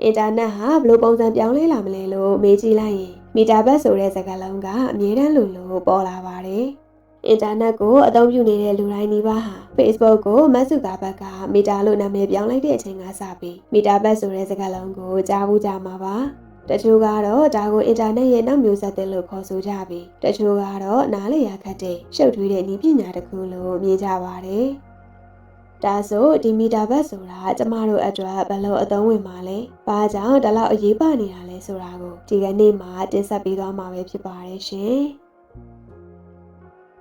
င်တာနက်ဟာဘလို့ပုံစံပြောင်းလဲလာမလဲလို့မေးကြည့်လိုက်ရင်မီတာဘတ်ဆိုတဲ့စကားလုံးကအမြဲတမ်းလိုပေါ်လာပါတယ်။အင်တာနက်ကိုအသုံးပြုနေတဲ့လူတိုင်းဒီပါဟာ Facebook ကိုမတ်စုကာဘက်ကမီတာလို့နာမည်ပြောင်းလိုက်တဲ့အချိန်ကစပြီးမီတာဘတ်ဆိုတဲ့စကားလုံးကိုကြားဘူးကြမှာပါ။တချို့ကတော့ဒါကိုအင်တာနက်ရဲ့နောက်မျိုးဆက်သစ်လို့ခေါ်ဆိုကြပြီးတချို့ကတော့နားလည်ရခက်တဲ့ရှုပ်ထွေးတဲ့နည်းပညာတစ်ခုလို့မြင်ကြပါတယ်။ဒါဆိုဒီမီတာဘတ်ဆိုတာကျမတို့အတွက်ဘယ်လိုအသုံးဝင်မှာလဲ။ဘာကြောင့်ဒါလောက်အရေးပါနေတာလဲဆိုတာကိုဒီကနေ့မှာတင်ဆက်ပေးသွားမှာပဲဖြစ်ပါတယ်ရှင်။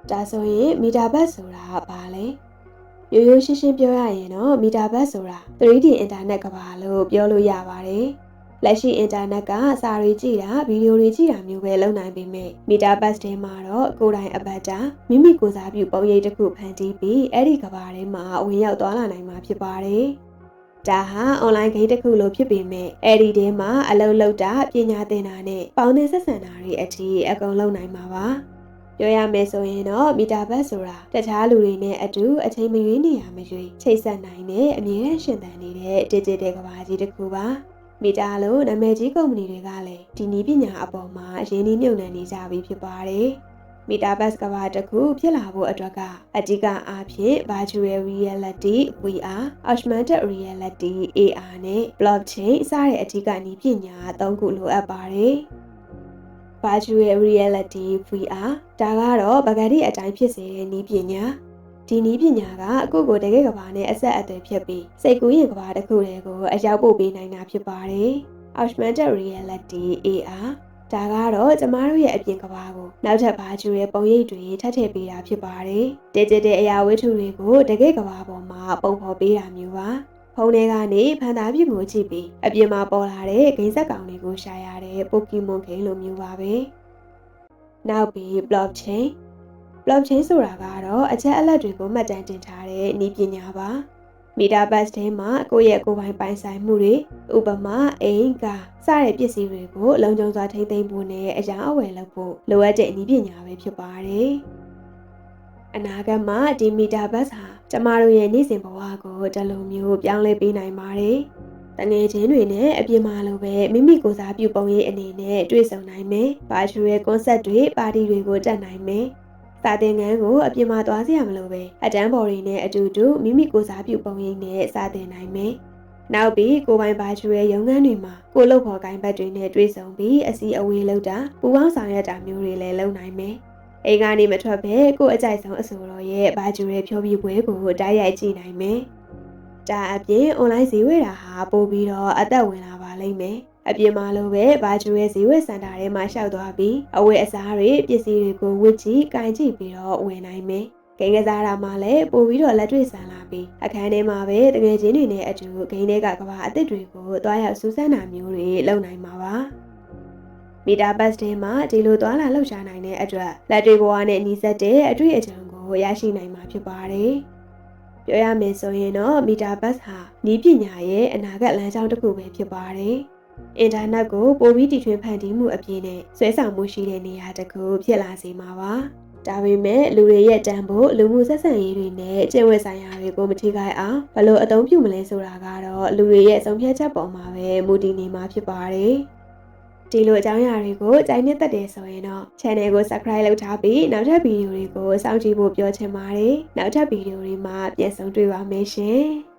ဒါဆိုရင်မီတာဘတ်ဆိုတာဘာလဲ။ရိုးရိုးရှင်းရှင်းပြောရရင်တော့မီတာဘတ်ဆိုတာ 3D အင်တာနက်ကမ္ဘာလို့ပြောလို့ရပါတယ်။လက်ရှိအင်တာနက်ကစာတွေကြည့်တာဗီဒီယိုတွေကြည့်တာမျိုးပဲလုပ်နိုင်ပေမဲ့မီတာဘတ်ထဲမှာတော့ကိုယ်တိုင်အပတ်တာမိမိကိုယ်စားပြုပုံရိပ်တစ်ခုဖန်တီးပြီးအဲ့ဒီကမ္ဘာထဲမှာဝင်ရောက်သွားလာနိုင်မှာဖြစ်ပါတယ်။ဒါဟာအွန်လိုင်းဂိမ်းတစ်ခုလိုဖြစ်ပေမဲ့အဲ့ဒီထဲမှာအလုပ်လုပ်တာပညာသင်တာနဲ့ပေါင်းသင်းဆက်ဆံတာတွေအထိအကုန်လုပ်နိုင်မှာပါ။ပြောရမယ်ဆိုရင်တော့မီတာဘတ်ဆိုတာတခြားလူတွေနဲ့အတူအချိန်မရွေးနေရမရွေးချိတ်ဆက်နိုင်တဲ့အမြဲတမ်းရှင်သန်နေတဲ့ digital ကမ္ဘာကြီးတစ်ခုပါ။မီတာလို့နာမည်ကြီးကုမ္ပဏီတွေကလည်းဒီနည်းပညာအပေါ်မှာရင်းနှီးမြှုပ်နှံနေကြပြီးဖြစ်ပါတယ်။မီတာဘတ်ကမ္ဘာတစ်ခုဖြစ်လာဖို့အတွက်ကအဓိကအားဖြင့် virtual reality VR, augmented reality AR နဲ့ blockchain စတဲ့အဓိကနည်းပညာ၃ခုလိုအပ်ပါတယ်။ virtual reality VR ဒါကတော့ပကတိအတိုင်းဖြစ်စေတဲ့နည်းပညာဒီနည်းပညာကအခုကိုတကယ်ကဘာနဲ့အဆက်အသွယ်ဖြစ်ပြီးစိတ်ကူးရင်ကဘာတစ်ခုတည်းကိုအရောက်ပို့ပေးနိုင်တာဖြစ်ပါတယ်။ augmented reality AR ဒါကတော့ကျမတို့ရဲ့အပြင်ကဘာကိုနောက်ထပ်ဘာကျူရဲ့ပုံရိပ်တွေထပ်ထည့်ပေးတာဖြစ်ပါတယ်။ digital အရာဝတ္ထုတွေကိုတကယ်ကဘာပေါ်မှာပုံဖော်ပေးတာမျိုးပါ။ဖုန်းထဲကနေဖန်သားပြင်ကိုကြည့်ပြီးအပြင်မှာပေါ်လာတဲ့ဂိမ်းဆက်ကောင်တွေကိုရှာရတဲ့ Pokemon ဂိမ်းလိုမျိုးပါပဲ။နောက်ပြီး blockchain ဆိုတာကတော့အချက်အလက်တွေကိုမှတ်တမ်းတင်ထားတဲ့နည်းပညာပါ။မီတာဘတ်ထဲမှာကိုယ့်ရဲ့ကိုယ်ပိုင်ပိုင်ဆိုင်မှုတွေဥပမာအိမ်ကားစတဲ့ပစ္စည်းတွေကိုလုံခြုံစွာထိန်းသိမ်းဖို့နဲ့အရာအဝယ်လုပ်ဖို့လိုအပ်တဲ့နည်းပညာပဲဖြစ်ပါတယ်။အနာဂတ်မှာဒီမီတာဘတ်ဟာကျမတို့ရဲ့နေ့စဉ်ဘဝကိုတလုံးမျိုးပြောင်းလဲပေးနိုင်ပါတယ်။တငယ်ချင်းတွေနဲ့အပြင်မှာလိုပဲမိမိကိုယ်စားပြုပုံရိပ်အနေနဲ့တွေ့ဆုံနိုင်မယ်။ virtual concert တွေပါတီတွေကိုတက်နိုင်မယ်။စာသင်ခန်းကိုအပြင်မှာသွားစရာမလိုပဲအတန်းပေါ်တွေနဲ့အတူတူမိမိကိုယ်စားပြုပုံရိပ်နဲ့စာသင်နိုင်မယ်။နောက်ပြီးကိုယ်ပိုင် virtual ရုံးခန်းတွေမှာကိုယ်လုပ်ဖော်ကိုင်ဘတ်တွေနဲ့တွေ့ဆုံပြီးအစီအဝေးလုပ်တာပူပေါင်းဆောင်ရွက်တာမျိုးတွေလည်းလုပ်နိုင်မယ်။အိမ်ကနေမထွက်ဘဲကိုယ့်အကြိုက်ဆုံးအဆိုတော်ရဲ့ virtual ဖြောပြပွဲကိုတိုက်ရိုက်ကြည့်နိုင်မယ်။ဒါအပြင် online ဈေးဝယ်တာဟာပိုပြီးတော့အသက်ဝင်လာပါလိမ့်မယ်။အပြင်မှာလိုပဲ virtual ဈေးဝယ်စင်တာထဲမှာရှောက်သွားပြီးအဝတ်အစားတွေပစ္စည်းတွေကိုဝတ်ကြည့်၊ကိုင်ကြည့်ပြီးတော့ဝယ်နိုင်မယ်။ဂိမ်းကစားတာမှလည်းပိုပြီးတော့လက်တွေ့ဆန်လာပြီးအခန်းထဲမှာပဲတကယ်ချင်းတွေနဲ့အတူဂိမ်းထဲကကဘာအသစ်တွေကိုတွားရောက်စူးစမ်းတာမျိုးတွေလုပ်နိုင်မှာပါ။မီတာဘတ်ထဲမှာဒီလိုတွားလာလှုပ်ရှားနိုင်တဲ့အတွက်လက်တွေ့ဘဝနဲ့နှီးစပ်တဲ့အတွေ့အကြုံကိုရရှိနိုင်မှာဖြစ်ပါတယ်။ပြောရမယ်ဆိုရင်တော့မီတာဘတ်ဟာနည်းပညာရဲ့အနာဂတ်လမ်းကြောင်းတစ်ခုပဲဖြစ်ပါတယ်။အင်တာနက်ကိုပိုပြီးတည်ထွင်ဖန်တီးမှုအပြင်နဲ့ဆွဲဆောင်မှုရှိတဲ့နေရာတစ်ခုဖြစ်လာစေမှာပါ။ဒါပေမဲ့လူတွေရဲ့တန်ဖိုးလူမှုဆက်ဆံရေးတွေနဲ့ကျင့်ဝတ်ဆိုင်ရာတွေကိုမထိခိုက်အောင်ဘယ်လိုအသုံးပြုမလဲဆိုတာကတော့လူတွေရဲ့ဆုံးဖြတ်ချက်ပေါ်မှာပဲမူတည်နေမှာဖြစ်ပါတယ်။ဒီလိုအကြောင်းအရာတွေကိုကြိုက်နှစ်သက်တယ်ဆိုရင်တော့ channel ကို subscribe လုပ်ထားပြီးနောက်ထပ်ဗီဒီယိုတွေကိုစောင့်ကြည့်ဖို့ပြောချင်ပါတယ်။နောက်ထပ်ဗီဒီယိုတွေမှာပြန်ဆုံတွေ့ပါမယ်ရှင်။